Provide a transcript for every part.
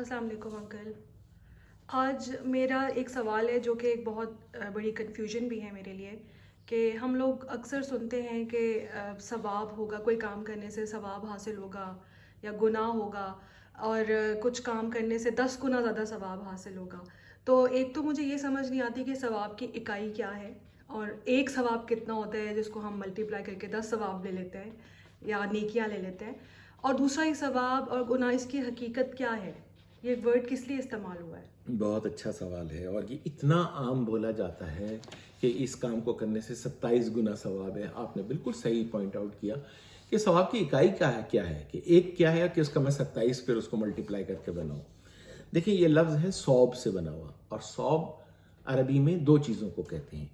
السلام علیکم انکل. آج میرا ایک سوال ہے جو کہ ایک بہت بڑی کنفیوژن بھی ہے میرے لیے، کہ ہم لوگ اکثر سنتے ہیں کہ ثواب ہوگا، کوئی کام کرنے سے ثواب حاصل ہوگا یا گناہ ہوگا، اور کچھ کام کرنے سے 10 گنا زیادہ ثواب حاصل ہوگا. تو ایک تو مجھے یہ سمجھ نہیں آتی کہ ثواب کی اکائی کیا ہے، اور ایک ثواب کتنا ہوتا ہے جس کو ہم ملٹیپلائی کر کے 10 ثواب لے لیتے ہیں یا نیکیاں لے لیتے ہیں. اور دوسرا یہ ثواب اور گناہ، اس کی حقیقت کیا ہے؟ یہ ورڈ کس لیے استعمال ہوا ہے؟ بہت اچھا سوال ہے، اور یہ اتنا عام بولا جاتا ہے کہ اس کام کو کرنے سے 27 گنا ثواب ہے. آپ نے بالکل صحیح پوائنٹ آؤٹ کیا کہ ثواب کی اکائی کیا ہے کہ ایک کیا ہے کہ اس کا میں 27 پھر اس کو ملٹیپلائی کر کے بناؤں. دیکھیں، یہ لفظ ہے صوب سے بنا ہوا، اور صوب عربی میں دو چیزوں کو کہتے ہیں.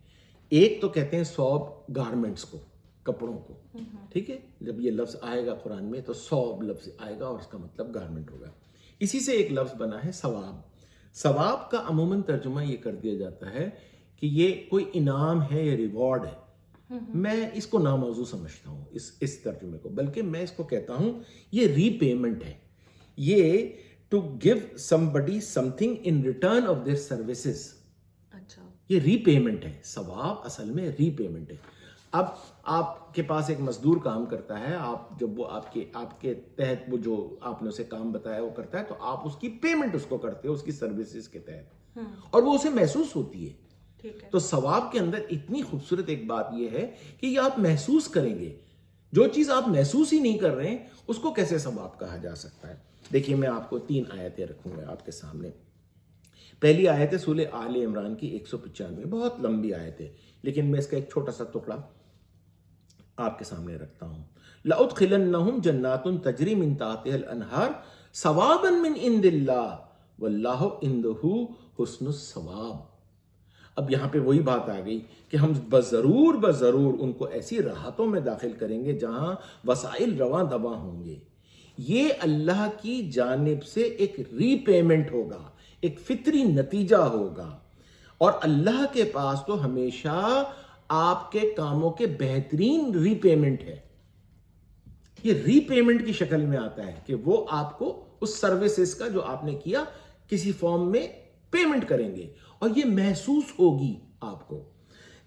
ایک تو کہتے ہیں صوب گارمنٹس کو، کپڑوں کو، ٹھیک ہے. جب یہ لفظ آئے گا قرآن میں تو صوب لفظ آئے گا اور اس کا مطلب گارمنٹ ہوگا. اسی سے ایک لفظ بنا ہے ثواب. ثواب کا عموماً ترجمہ یہ کر دیا جاتا ہے کہ یہ کوئی انعام ہے یا ریوارڈ ہے. میں اس کو ناموضوع سمجھتا ہوں اس ترجمے کو، بلکہ میں اس کو کہتا ہوں یہ ری پیمنٹ ہے. یہ to give somebody something in return of their services. اچھا، یہ ری پیمنٹ ہے. ثواب اصل میں ری پیمنٹ ہے. اب آپ کے پاس ایک مزدور کام کرتا ہے، آپ جب وہ آپ کے تحت وہ جو آپ نے اسے کام بتایا وہ کرتا ہے، تو آپ اس کی پیمنٹ اس کو کرتے ہو اس کی سروسز کے تحت، اور وہ اسے محسوس ہوتی ہے. تو ثواب کے اندر اتنی خوبصورت ایک بات یہ ہے کہ یہ آپ محسوس کریں گے. جو چیز آپ محسوس ہی نہیں کر رہے ہیں اس کو کیسے ثواب کہا جا سکتا ہے؟ دیکھیے، میں آپ کو 3 آیتیں رکھوں گا آپ کے سامنے. پہلی آیت ہے سورہ آل عمران کی 195. بہت لمبی آیت ہے، لیکن میں اس کا ایک چھوٹا سا ٹکڑا آپ کے سامنے رکھتا ہوں. لَأُدْخِلَنَّهُمْ جَنَّاتٌ تَجْرِي مِن تَحْتِهَا الْأَنْهَارُ ثَوَابًا مِّنْ عِندِ اللَّهِ وَاللَّهُ عِندَهُ حُسْنُ الثَّوَابِ. اب یہاں پہ وہی بات آ گئی کہ ہم بضرور ان کو ایسی راحتوں میں داخل کریں گے جہاں وسائل رواں دواں ہوں گے. یہ اللہ کی جانب سے ایک ری پیمنٹ ہوگا، ایک فطری نتیجہ ہوگا. اور اللہ کے پاس تو ہمیشہ آپ کے کاموں کے بہترین ری پیمنٹ ہے. یہ ری پیمنٹ کی شکل میں آتا ہے کہ وہ آپ کو اس سروسز کا جو آپ نے کیا کسی فارم میں پیمنٹ کریں گے، اور یہ محسوس ہوگی آپ کو.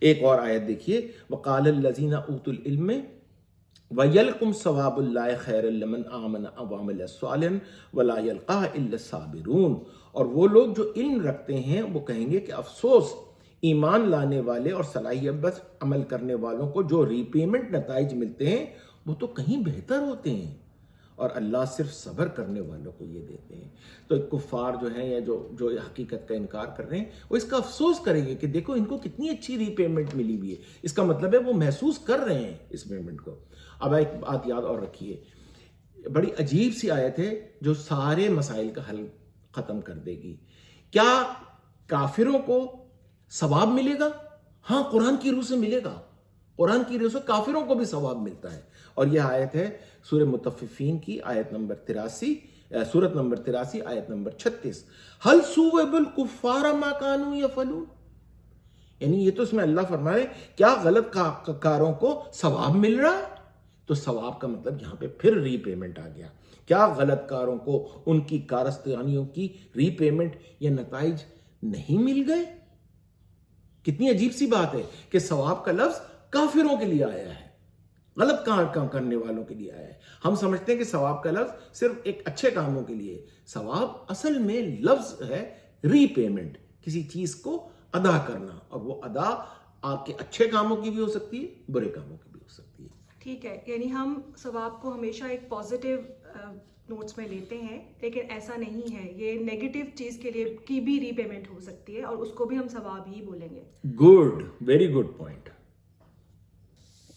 ایک اور آیت دیکھیے، وَقَالَ الَّذِينَ أُوتُوا الْعِلْمَ وَيَلْقُمْ ثَوَابُ اللَّهِ خَيْرًا لَمَنْ آمَنَ وَعَمِلَ صَالِحًا وَلَا يَلْقَاهَا إِلَّا الصَّابِرُونَ. اور وہ لوگ جو علم رکھتے ہیں وہ کہیں گے کہ افسوس ایمان لانے والے اور صلاحیت بس عمل کرنے والوں کو جو ری پیمنٹ نتائج ملتے ہیں وہ تو کہیں بہتر ہوتے ہیں، اور اللہ صرف صبر کرنے والوں کو یہ دیتے ہیں. تو کفار جو ہیں یا جو حقیقت کا انکار کر رہے ہیں وہ اس کا افسوس کریں گے کہ دیکھو ان کو کتنی اچھی ری پیمنٹ ملی ہوئی ہے. اس کا مطلب ہے وہ محسوس کر رہے ہیں اس پیمنٹ کو. اب ایک بات یاد اور رکھیے، بڑی عجیب سی آیت ہے جو سارے مسائل کا حل ختم کر دے گی. کیا کافروں کو ثواب ملے گا؟ ہاں، قرآن کی روح سے ملے گا. قرآن کی روح سے کافروں کو بھی ثواب ملتا ہے. اور یہ آیت ہے سورہ مطففین کی آیت نمبر 83، سورت نمبر 83 آیت نمبر 36. هل ثوب الكفار ما كانوا يفعلون. یعنی یہ تو اس میں اللہ فرمائے کیا غلط کاروں کو ثواب مل رہا ہے؟ تو ثواب کا مطلب یہاں پہ پھر ری پیمنٹ آ گیا. کیا غلط کاروں کو ان کی کارستانیوں کی ری پیمنٹ یا نتائج نہیں مل گئے؟ کتنی عجیب سی بات ہے کہ ثواب کا لفظ کافروں کے لیے آیا ہے، غلط کام کرنے والوں کے لیے آیا ہے. ہم سمجھتے ہیں کہ ثواب کا لفظ صرف ایک اچھے کاموں کے لیے. ثواب اصل میں لفظ ہے ری پیمنٹ، کسی چیز کو ادا کرنا، اور وہ ادا آپ کے اچھے کاموں کی بھی ہو سکتی ہے، برے کاموں کی بھی ہو سکتی ہے. ٹھیک ہے، یعنی ہم ثواب کو ہمیشہ ایک پازیٹیو نوٹس میں لیتے ہیں، لیکن ایسا نہیں ہے. یہ نیگیٹو چیز کے لیے کی بھی ری پیمنٹ ہو سکتی ہے اور اس کو بھی ہم ثواب ہی بولیں گے. Good, very good point.